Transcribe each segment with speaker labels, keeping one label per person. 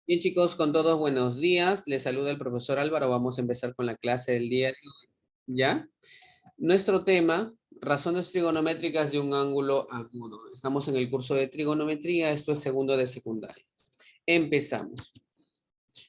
Speaker 1: Bien, chicos, con todos buenos días. Les saluda el profesor Álvaro. Vamos a empezar con la clase del día de hoy. ¿Ya? Nuestro tema, razones trigonométricas de un ángulo agudo. Estamos en el curso de trigonometría. Esto es segundo de secundaria. Empezamos.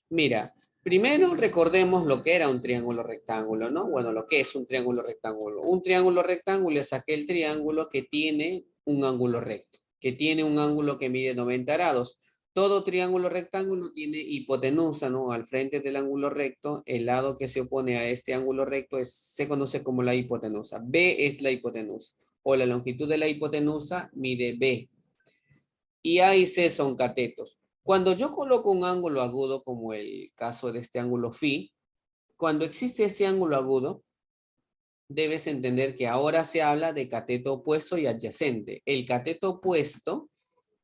Speaker 1: Mira, primero recordemos lo que era un triángulo rectángulo, ¿no? Bueno, lo que es un triángulo rectángulo. Un triángulo rectángulo es aquel triángulo que tiene un ángulo recto, que tiene un ángulo que mide 90 grados. Todo triángulo rectángulo tiene hipotenusa, ¿no? Al frente del ángulo recto, el lado que se opone a este ángulo recto se conoce como la hipotenusa. B es la hipotenusa, o la longitud de la hipotenusa mide B. Y A y C son catetos. Cuando yo coloco un ángulo agudo, como el caso de este ángulo phi, cuando existe este ángulo agudo, debes entender que ahora se habla de cateto opuesto y adyacente. El cateto opuesto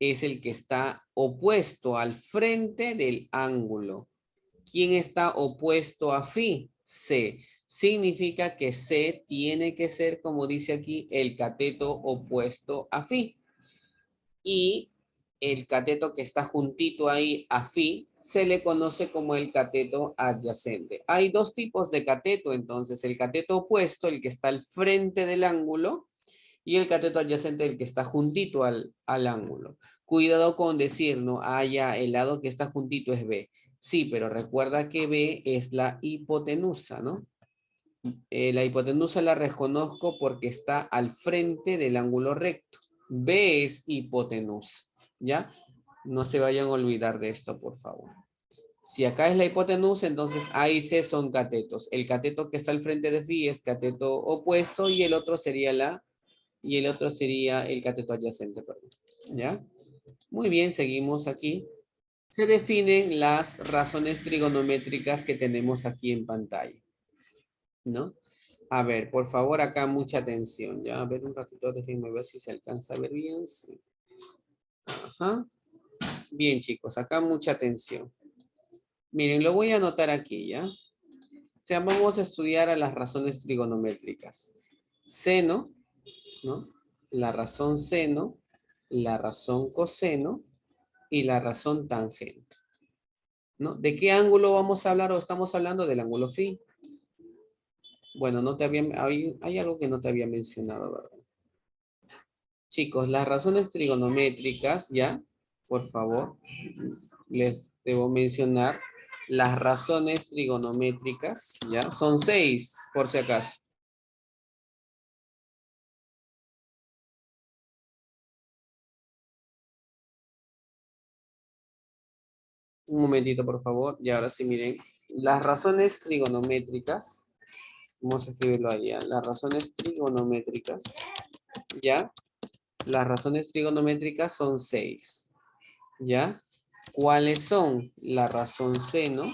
Speaker 1: es el que está opuesto al frente del ángulo. ¿Quién está opuesto a phi? C. Significa que C tiene que ser, como dice aquí, el cateto opuesto a phi. Y el cateto que está juntito ahí a phi se le conoce como el cateto adyacente. Hay dos tipos de cateto, entonces, el cateto opuesto, el que está al frente del ángulo, y el cateto adyacente, el que está juntito al ángulo. Cuidado con decir, no, ya el lado que está juntito es B. Sí, pero recuerda que B es la hipotenusa, ¿no? La hipotenusa la reconozco porque está al frente del ángulo recto. B es hipotenusa, ¿ya? No se vayan a olvidar de esto, por favor. Si acá es la hipotenusa, entonces A y C son catetos. El cateto que está al frente de phi es cateto opuesto y el otro sería el cateto adyacente, perdón. ¿Ya? Muy bien, seguimos aquí. Se definen las razones trigonométricas que tenemos aquí en pantalla, ¿no? A ver, por favor, acá mucha atención. Ya, a ver un ratito, déjenme ver si se alcanza a ver bien. Sí. Ajá. Bien, chicos, acá mucha atención. Miren, lo voy a anotar aquí, ¿ya? O sea, vamos a estudiar a las razones trigonométricas. Seno, ¿no? La razón seno, la razón coseno y la razón tangente, ¿no? ¿De qué ángulo vamos a hablar o estamos hablando del ángulo phi? Bueno, hay algo que no te había mencionado, ¿verdad? Chicos, las razones trigonométricas, ¿ya? Por favor, les debo mencionar las razones trigonométricas, ¿ya? Son 6, por si acaso. Un momentito, por favor. Y ahora sí, miren. Las razones trigonométricas, vamos a escribirlo ahí, ¿ya? Las razones trigonométricas, ¿ya? Las razones trigonométricas son 6, ¿ya? ¿Cuáles son? La razón seno,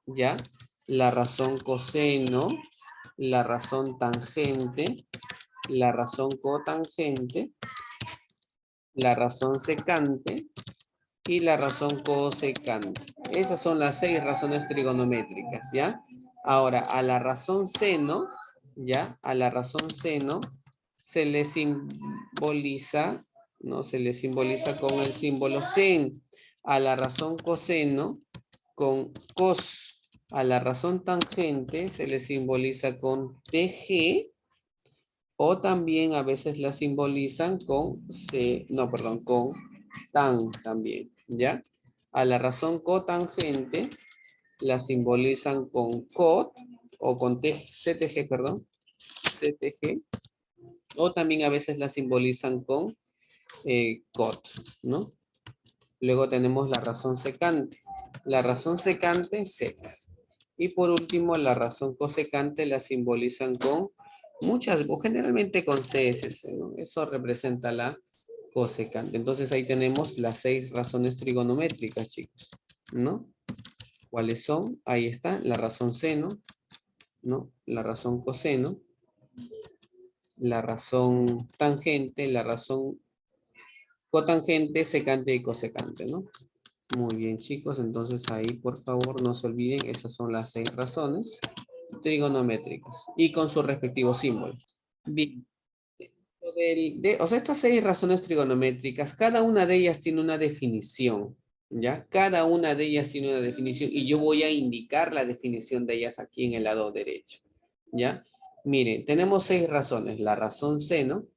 Speaker 1: ¿ya? La razón coseno, la razón tangente, la razón cotangente, la razón secante y la razón cosecante. Esas son las 6 razones trigonométricas, ¿ya? Ahora, a la razón seno, ¿ya? A la razón seno se le simboliza, ¿no? Se le simboliza con el símbolo sen. A la razón coseno con cos. A la razón tangente se le simboliza con tg, o también a veces la simbolizan con con tan también, ¿ya? A la razón cotangente la simbolizan con cot o con ctg, perdón, ctg, o también a veces la simbolizan con cot, ¿no? Luego tenemos la razón secante. La razón secante, sec. Y por último, la razón cosecante la simbolizan con generalmente con CS, ¿no? Eso representa la cosecante. Entonces ahí tenemos las 6 razones trigonométricas, chicos, ¿no? ¿Cuáles son? Ahí está, la razón seno, ¿no? La razón coseno, la razón tangente, la razón cotangente, secante y cosecante, ¿no? Muy bien, chicos, entonces ahí por favor no se olviden, esas son las 6 razones trigonométricas y con sus respectivos símbolos. Bien, o sea, estas 6 razones trigonométricas, cada una de ellas tiene una definición, ¿Ya? Cada una de ellas tiene una definición y yo voy a indicar la definición de ellas aquí en el lado derecho. ¿Ya? Miren, tenemos 6 razones. La razón seno,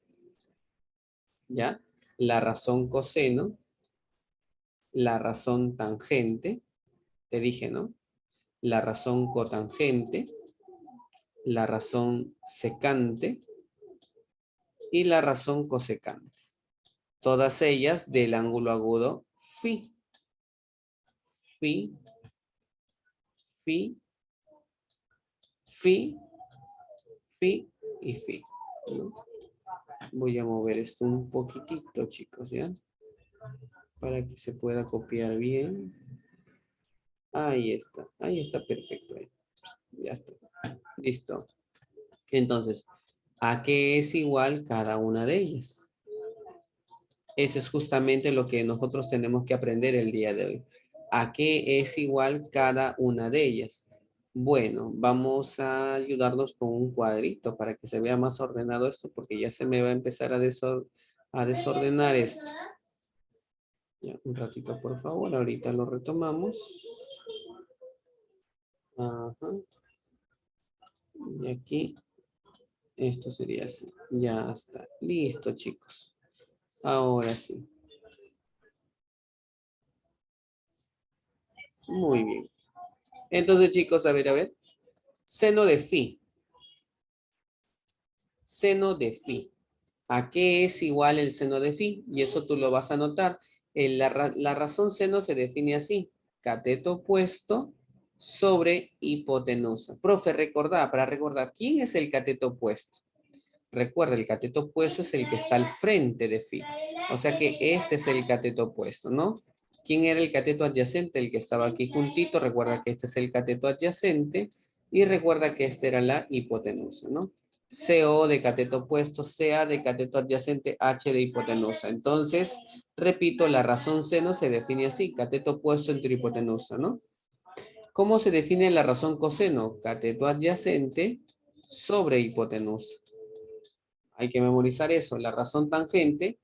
Speaker 1: ¿ya? La razón coseno, la razón tangente, te dije, ¿no? La razón cotangente, la razón secante y la razón cosecante. Todas ellas del ángulo agudo phi. Phi, phi, phi, phi y phi, ¿no? Voy a mover esto un poquitito, chicos, ¿ya? Para que se pueda copiar bien. Ahí está perfecto. Ya está, listo. Entonces, ¿a qué es igual cada una de ellas? Eso es justamente lo que nosotros tenemos que aprender el día de hoy. ¿A qué es igual cada una de ellas? Bueno, vamos a ayudarnos con un cuadrito para que se vea más ordenado esto, porque ya se me va a empezar a desordenar esto. Ya, un ratito, por favor, ahorita lo retomamos. Ajá. Y aquí, esto sería así. Ya está. Listo, chicos. Ahora sí. Muy bien. Entonces, chicos, a ver. Seno de phi. Seno de phi. ¿A qué es igual el seno de phi? Y eso tú lo vas a notar. La razón seno se define así. Cateto opuesto sobre hipotenusa. Profe, para recordar, ¿quién es el cateto opuesto? Recuerda, el cateto opuesto es el que está al frente de phi. O sea que este es el cateto opuesto, ¿no? ¿Quién era el cateto adyacente? El que estaba aquí juntito. Recuerda que este es el cateto adyacente. Y recuerda que esta era la hipotenusa, ¿no? CO de cateto opuesto, CA de cateto adyacente, H de hipotenusa. Entonces, repito, la razón seno se define así, cateto opuesto entre hipotenusa, ¿no? ¿Cómo se define la razón coseno? Cateto adyacente sobre hipotenusa. Hay que memorizar eso. La razón tangente,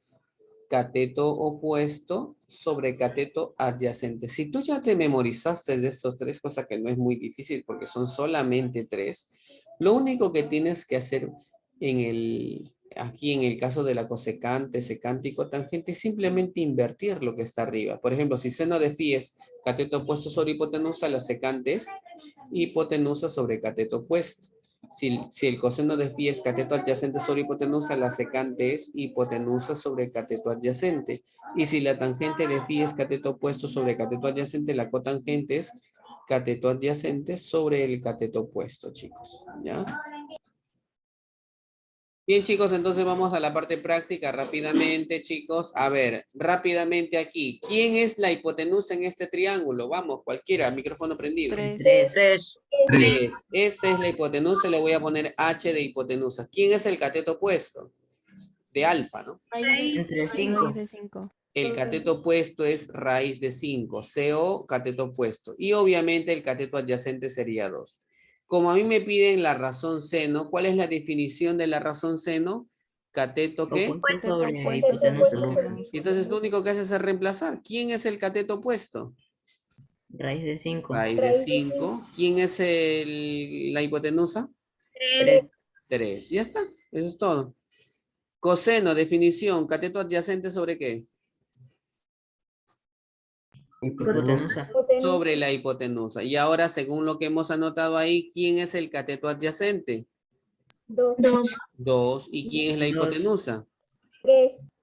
Speaker 1: cateto opuesto sobre cateto adyacente. Si tú ya te memorizaste de estos 3, cosa que no es muy difícil porque son solamente 3, lo único que tienes que hacer aquí en el caso de la cosecante, secante y cotangente es simplemente invertir lo que está arriba. Por ejemplo, si seno de phi es cateto opuesto sobre hipotenusa, la secante es hipotenusa sobre cateto opuesto. Si el coseno de phi es cateto adyacente sobre hipotenusa, la secante es hipotenusa sobre cateto adyacente. Y si la tangente de phi es cateto opuesto sobre cateto adyacente, la cotangente es cateto adyacente sobre el cateto opuesto, chicos. ¿Ya? Bien, chicos, entonces vamos a la parte práctica rápidamente, chicos. A ver, rápidamente aquí. ¿Quién es la hipotenusa en este triángulo? Vamos, cualquiera, micrófono prendido.
Speaker 2: 3.
Speaker 3: 3.
Speaker 1: 3. Esta es la hipotenusa, le voy a poner H de hipotenusa. ¿Quién es el cateto opuesto? De alfa, ¿no?
Speaker 3: Entre
Speaker 2: Raíz
Speaker 3: 5.
Speaker 2: de 5.
Speaker 1: El cateto opuesto es raíz de 5. CO, cateto opuesto. Y obviamente el cateto adyacente sería 2. Como a mí me piden la razón seno, ¿cuál es la definición de la razón seno? Cateto, ¿qué?
Speaker 3: Opuesto sobre
Speaker 2: Opuesto sobre
Speaker 3: hipotenusa.
Speaker 1: Entonces lo único que hace es reemplazar. ¿Quién es el cateto opuesto?
Speaker 3: Raíz de 5.
Speaker 1: Raíz de 5. ¿Quién es la hipotenusa?
Speaker 3: 3.
Speaker 1: 3. Ya está. Eso es todo. Coseno, definición. Cateto adyacente sobre qué?
Speaker 3: Hipotenusa.
Speaker 1: Sobre la hipotenusa. Y ahora, según lo que hemos anotado ahí, ¿quién es el cateto adyacente?
Speaker 4: 2.
Speaker 1: 2. ¿Y quién es la
Speaker 3: 2.
Speaker 1: hipotenusa?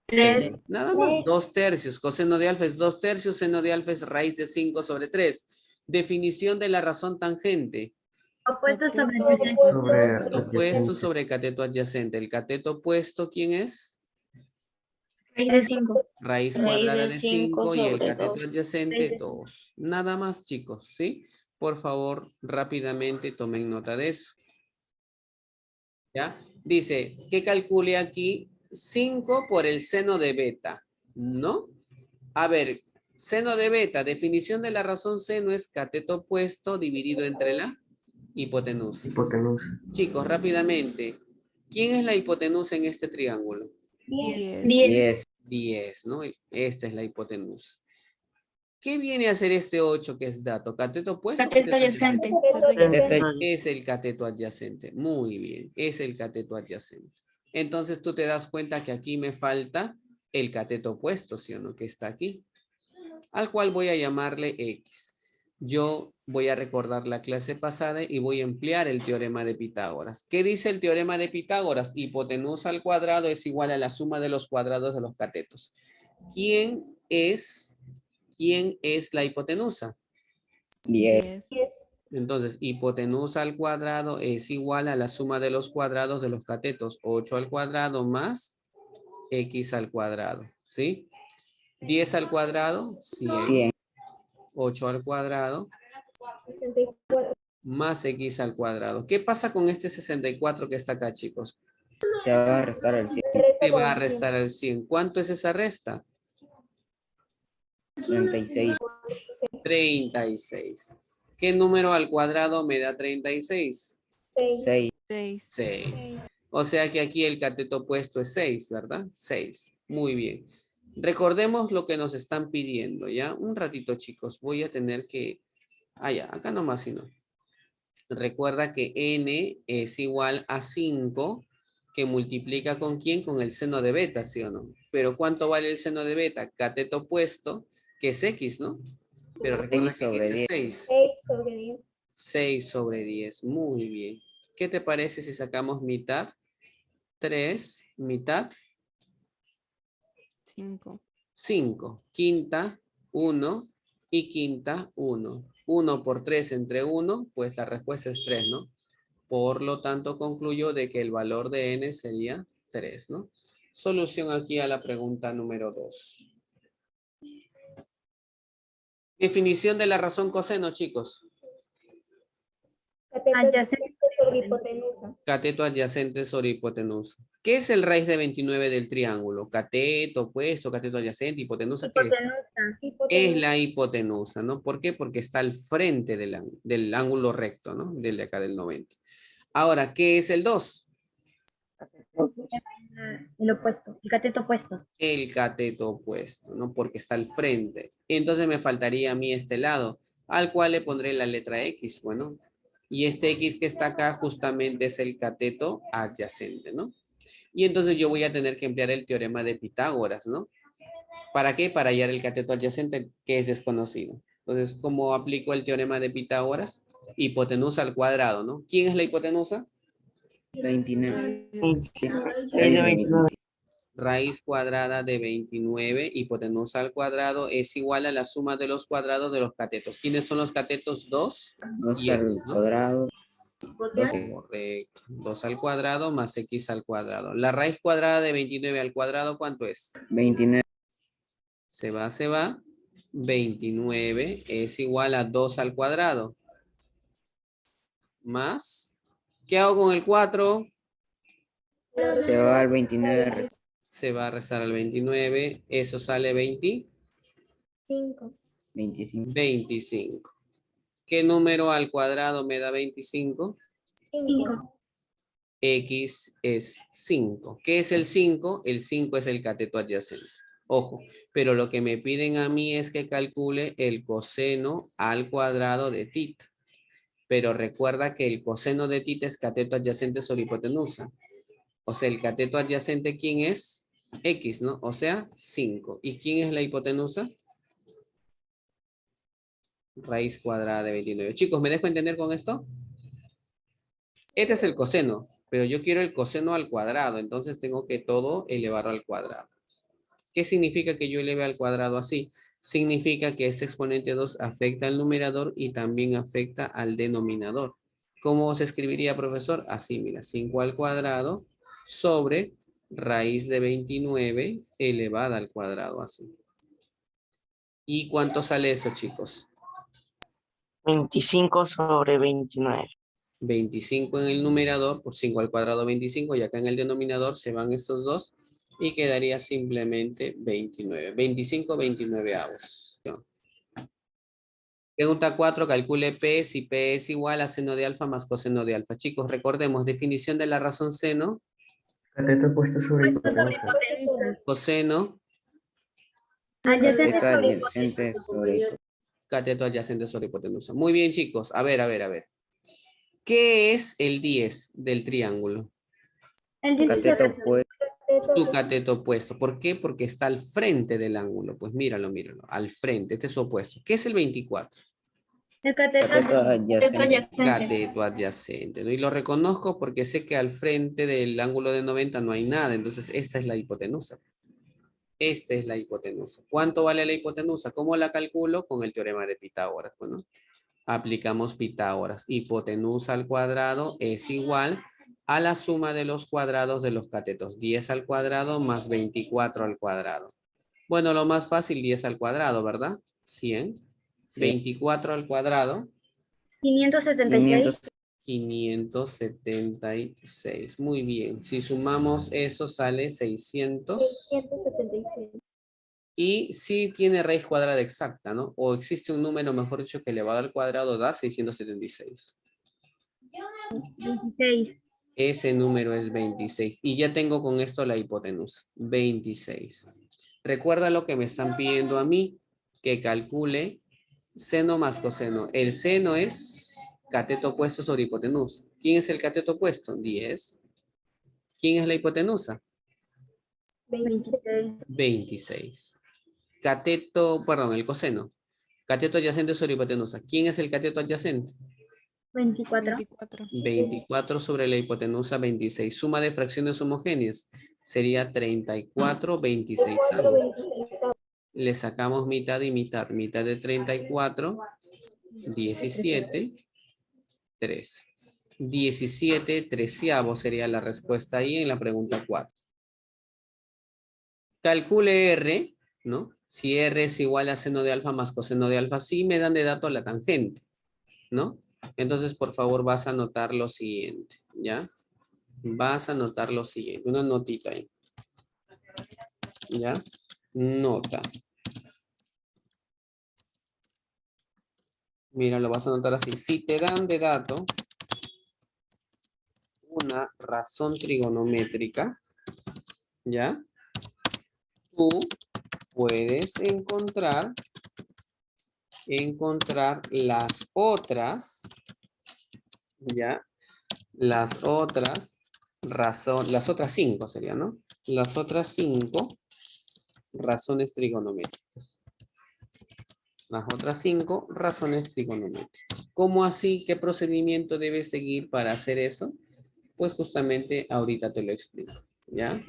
Speaker 4: 3.
Speaker 1: Nada más. 2/3. Coseno de alfa es 2/3. Seno de alfa es raíz de 5 sobre 3. Definición de la razón tangente.
Speaker 4: Opuesto sobre
Speaker 1: Opuesto sobre cateto adyacente. El cateto opuesto, ¿quién es?
Speaker 4: raíz de 5.
Speaker 1: Raíz cuadrada de 5 y el cateto adyacente 2. Nada más, chicos, ¿sí? Por favor, rápidamente tomen nota de eso. ¿Ya? Dice que calcule aquí 5 por el seno de beta, ¿no? A ver, seno de beta, definición de la razón seno es cateto opuesto dividido entre la hipotenusa. Chicos, rápidamente, ¿quién es la hipotenusa en este triángulo?
Speaker 2: 10.
Speaker 4: 10.
Speaker 1: 10, ¿no? Esta es la hipotenusa. ¿Qué viene a ser este 8 que es dato? ¿Cateto opuesto? o
Speaker 4: Cateto
Speaker 1: cateto
Speaker 4: adyacente.
Speaker 1: Es el cateto adyacente. Muy bien, es el cateto adyacente. Entonces tú te das cuenta que aquí me falta el cateto opuesto, ¿sí o no? Que está aquí, al cual voy a llamarle X. Yo voy a recordar la clase pasada y voy a emplear el teorema de Pitágoras. ¿Qué dice el teorema de Pitágoras? Hipotenusa al cuadrado es igual a la suma de los cuadrados de los catetos. ¿Quién es la hipotenusa?
Speaker 2: 10.
Speaker 1: Entonces, hipotenusa al cuadrado es igual a la suma de los cuadrados de los catetos. 8 al cuadrado más X al cuadrado. ¿Sí? 10 al cuadrado, 100.
Speaker 2: 100.
Speaker 1: 8 al cuadrado más X al cuadrado. ¿Qué pasa con este 64 que está acá, chicos?
Speaker 2: Se va a restar el 100.
Speaker 1: Se va a restar al 100. ¿Cuánto es esa resta?
Speaker 2: 36.
Speaker 1: 36. ¿Qué número al cuadrado me da 36?
Speaker 2: 6.
Speaker 1: 6. O sea que aquí el cateto opuesto es 6, ¿verdad? 6. Muy bien. Recordemos lo que nos están pidiendo, ¿ya? Un ratito, chicos. Voy a tener que... Ah, ya. Acá nomás, si no. Recuerda que n es igual a 5, que multiplica ¿con quién? Con el seno de beta, ¿sí o no? Pero ¿cuánto vale el seno de beta? Cateto opuesto, que es X, ¿no? Pero recuerda
Speaker 2: 6
Speaker 1: que
Speaker 2: sobre
Speaker 1: X es
Speaker 2: 10.
Speaker 1: 6. 6 sobre 10. Muy bien. ¿Qué te parece si sacamos mitad? 3, mitad
Speaker 3: 5.
Speaker 1: 5. Quinta, 1 y quinta, 1. 1 por 3 entre 1, pues la respuesta es 3, ¿no? Por lo tanto, concluyo de que el valor de n sería 3, ¿no? Solución aquí a la pregunta número 2. Definición de la razón coseno, chicos.
Speaker 4: Adyacente sobre hipotenusa.
Speaker 1: Cateto adyacente sobre hipotenusa. ¿Qué es el raíz de 29 del triángulo? Cateto, opuesto, cateto adyacente, hipotenusa. ¿Qué es? Es la hipotenusa, ¿no? ¿Por qué? Porque está al frente del ángulo recto, ¿no? Del de acá del 90. Ahora, ¿qué es el 2?
Speaker 4: El opuesto, el cateto opuesto.
Speaker 1: El cateto opuesto, ¿no? Porque está al frente. Entonces me faltaría a mí este lado, al cual le pondré la letra X, bueno. Y este X que está acá justamente es el cateto adyacente, ¿no? Y entonces yo voy a tener que emplear el teorema de Pitágoras, ¿no? ¿Para qué? Para hallar el cateto adyacente que es desconocido. Entonces, ¿cómo aplico el teorema de Pitágoras? Hipotenusa al cuadrado, ¿no? ¿Quién es la hipotenusa?
Speaker 2: 29.
Speaker 1: Raíz cuadrada de 29, hipotenusa al cuadrado es igual a la suma de los cuadrados de los catetos. ¿Quiénes son los catetos? 2
Speaker 2: 2
Speaker 1: y
Speaker 2: al
Speaker 1: X, ¿no?
Speaker 2: cuadrado.
Speaker 1: 12. Correcto. 2 al cuadrado más X al cuadrado. La raíz cuadrada de 29 al cuadrado, ¿cuánto es?
Speaker 2: 29.
Speaker 1: Se va. 29 es igual a 2 al cuadrado. Más. ¿Qué hago con el 4?
Speaker 2: Se va al 29.
Speaker 1: Se va a restar al 29. Eso sale 20.
Speaker 2: 25.
Speaker 1: 25. ¿Qué número al cuadrado me da 25?
Speaker 4: 5.
Speaker 1: X es 5. ¿Qué es el 5? El 5 es el cateto adyacente. Ojo, pero lo que me piden a mí es que calcule el coseno al cuadrado de tita. Pero recuerda que el coseno de tita es cateto adyacente sobre hipotenusa. O sea, el cateto adyacente, ¿quién es? X, ¿no? O sea, 5. ¿Y quién es la hipotenusa? Raíz cuadrada de 29. Chicos, ¿me dejo entender con esto? Este es el coseno, pero yo quiero el coseno al cuadrado, entonces tengo que todo elevarlo al cuadrado. ¿Qué significa que yo eleve al cuadrado así? Significa que este exponente 2 afecta al numerador y también afecta al denominador. ¿Cómo se escribiría, profesor? Así, mira, 5 al cuadrado sobre raíz de 29 elevada al cuadrado, así. ¿Y cuánto sale eso, chicos?
Speaker 5: 25 sobre 29.
Speaker 1: 25 en el numerador, por 5 al cuadrado 25, y acá en el denominador se van estos dos y quedaría simplemente 29. 25, 29 avos. Pregunta 4, calcule P si P es igual a seno de alfa más coseno de alfa. Chicos, recordemos, definición de la razón seno.
Speaker 6: Cateto opuesto sobre hipotenusa.
Speaker 1: Coseno
Speaker 4: Adyacente
Speaker 2: Cateto
Speaker 4: sobre
Speaker 2: adyacente sobre
Speaker 1: Cateto adyacente sobre hipotenusa. Muy bien, chicos. A ver, a ver, a ver. ¿Qué es el 10 del triángulo?
Speaker 4: el
Speaker 2: cateto
Speaker 4: 17.
Speaker 2: opuesto.
Speaker 1: Su cateto opuesto. ¿Por qué? Porque está al frente del ángulo. Pues míralo, míralo. Al frente. Este es su opuesto. ¿Qué es el 24?
Speaker 4: El cateto
Speaker 2: Cateto adyacente.
Speaker 1: Cateto adyacente, ¿no? Y lo reconozco porque sé que al frente del ángulo de 90 no hay nada. Entonces, esta es la hipotenusa. Esta es la hipotenusa. ¿Cuánto vale la hipotenusa? ¿Cómo la calculo? Con el teorema de Pitágoras. Bueno, aplicamos Pitágoras. Hipotenusa al cuadrado es igual a la suma de los cuadrados de los catetos. 10 al cuadrado más 24 al cuadrado. Bueno, lo más fácil, 10 al cuadrado, ¿verdad? 100.
Speaker 2: Sí.
Speaker 1: 24 al cuadrado.
Speaker 4: 576.
Speaker 1: 576. Muy bien. Si sumamos eso, sale 600.
Speaker 4: 676.
Speaker 1: Y si tiene raíz cuadrada exacta, ¿no? O existe un número, mejor dicho, que elevado al cuadrado da 676.
Speaker 4: 26.
Speaker 1: Ese número es 26. Y ya tengo con esto la hipotenusa. 26. Recuerda lo que me están pidiendo a mí, que calcule seno más coseno. El seno es cateto opuesto sobre hipotenusa. ¿Quién es el cateto opuesto? 10. ¿Quién es la hipotenusa?
Speaker 4: 26.
Speaker 1: 26. Cateto, perdón, el coseno. Cateto adyacente sobre hipotenusa. ¿Quién es el cateto adyacente?
Speaker 4: 24.
Speaker 1: 24 sobre la hipotenusa 26. Suma de fracciones homogéneas. Sería 34, 26. Le sacamos mitad y mitad. Mitad de 34, 17, 3. 17 treceavos sería la respuesta ahí en la pregunta 4. Calcule R, ¿no? Si R es igual a seno de alfa más coseno de alfa, sí me dan de dato la tangente, ¿no? Entonces, por favor, vas a anotar lo siguiente, ¿ya? Vas a anotar lo siguiente, una notita ahí. ¿Ya? Nota. Mira, lo vas a anotar así. Si te dan de dato una razón trigonométrica, ¿ya? Tú puedes encontrar las otras, ¿ya? Las otras cinco serían, ¿no? Las otras 5 razones trigonométricas. Las otras 5 razones trigonométricas. ¿Cómo así? ¿Qué procedimiento debes seguir para hacer eso? Pues justamente ahorita te lo explico, ¿ya?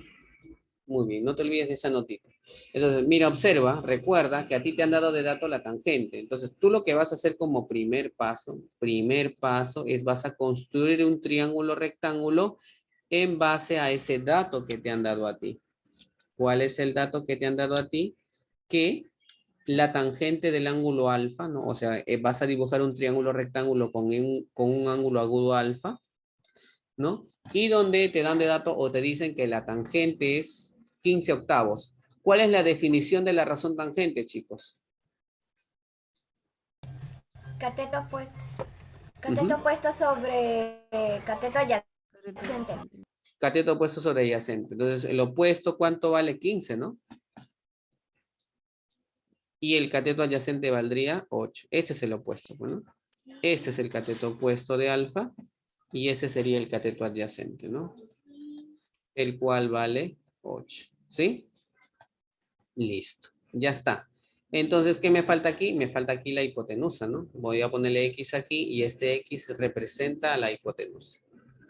Speaker 1: Muy bien, no te olvides de esa notita. Entonces, mira, observa, recuerda que a ti te han dado de dato la tangente. Entonces, tú lo que vas a hacer como primer paso es vas a construir un triángulo rectángulo en base a ese dato que te han dado a ti. ¿Cuál es el dato que te han dado a ti? Que la tangente del ángulo alfa, ¿no? O sea, vas a dibujar un triángulo rectángulo con un ángulo agudo alfa, ¿no? Y donde te dan de dato o te dicen que la tangente es 15 octavos. ¿Cuál es la definición de la razón tangente, chicos?
Speaker 5: Cateto opuesto.
Speaker 1: Ujú.
Speaker 5: Opuesto sobre cateto adyacente.
Speaker 1: Cateto opuesto sobre adyacente. Entonces, el opuesto, ¿cuánto vale? 15, ¿no? Y el cateto adyacente valdría 8. Este es el opuesto, ¿no? Este es el cateto opuesto de alfa y ese sería el cateto adyacente, ¿no? El cual vale 8. ¿Sí? Listo. Ya está. Entonces, ¿qué me falta aquí? Me falta aquí la hipotenusa, ¿no? Voy a ponerle X aquí y este X representa a la hipotenusa.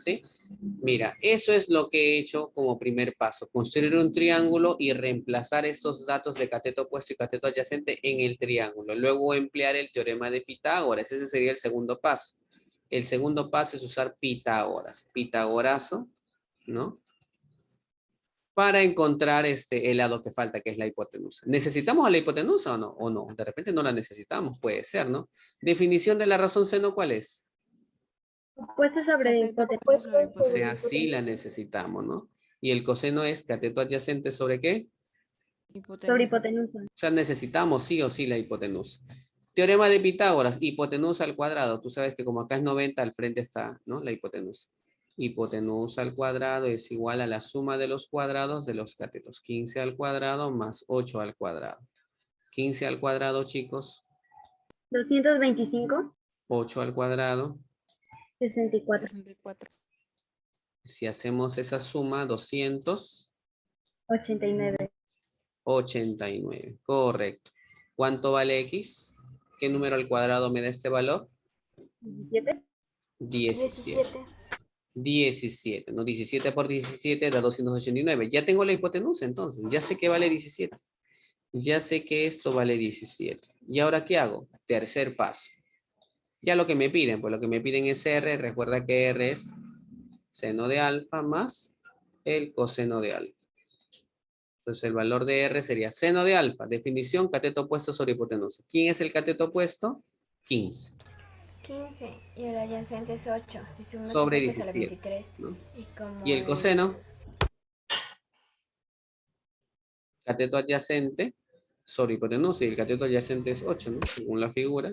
Speaker 1: ¿Sí? Mira, eso es lo que he hecho como primer paso. Construir un triángulo y reemplazar estos datos de cateto opuesto y cateto adyacente en el triángulo. Luego emplear el teorema de Pitágoras. Ese sería el segundo paso. El segundo paso es usar Pitágoras. Pitagorazo, ¿no? Para encontrar el lado que falta, que es la hipotenusa. ¿Necesitamos a la hipotenusa o no? O no, de repente no la necesitamos, puede ser, ¿no? Definición de la razón seno, ¿cuál es?
Speaker 4: Opuesto sobre hipotenusa.
Speaker 1: O sea, sí la necesitamos, ¿no? Y el coseno es cateto adyacente ¿sobre qué?
Speaker 4: Sobre hipotenusa.
Speaker 1: O sea, necesitamos sí o sí la hipotenusa. Teorema de Pitágoras, hipotenusa al cuadrado. Tú sabes que como acá es 90, al frente está, ¿no? La hipotenusa. Hipotenusa al cuadrado es igual a la suma de los cuadrados de los catetos. 15 al cuadrado más 8 al cuadrado. 15 al cuadrado, chicos.
Speaker 4: 225,
Speaker 1: 8 al cuadrado.
Speaker 4: 64,
Speaker 6: 64.
Speaker 1: Si hacemos esa suma,
Speaker 4: 89,
Speaker 1: 289. Correcto. ¿Cuánto vale X? ¿Qué número al cuadrado me da este valor?
Speaker 4: 17,
Speaker 1: 17. 17. No, 17 por 17 da 289. Ya tengo la hipotenusa entonces. Ya sé que vale 17. Ya sé que esto vale 17. ¿Y ahora qué hago? Tercer paso. Ya lo que me piden, pues lo que me piden es R. Recuerda que R es seno de alfa más el coseno de alfa. Entonces el valor de R sería seno de alfa. Definición, cateto opuesto sobre hipotenusa. ¿Quién es el cateto opuesto? 15.
Speaker 5: 15 y el adyacente es 8. Si sumamos
Speaker 1: Sobre
Speaker 5: 8 sale
Speaker 1: 17.
Speaker 5: 23.
Speaker 1: ¿No?
Speaker 5: Y, como
Speaker 1: Y el coseno, cateto adyacente sobre hipotenusa. Y el cateto adyacente es 8, ¿no? Según la figura.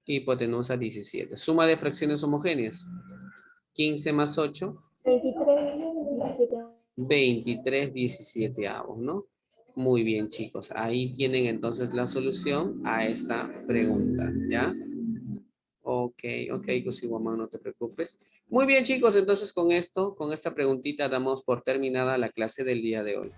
Speaker 1: Hipotenusa 17. Suma de fracciones homogéneas. 15 más 8.
Speaker 4: 23, 17.
Speaker 1: 23 17avos, ¿no? Muy bien, chicos. Ahí tienen entonces la solución a esta pregunta, ¿ya? Ok, Cosiguamán, no te preocupes. Muy bien, chicos. Entonces con esto, con esta preguntita, damos por terminada la clase del día de hoy.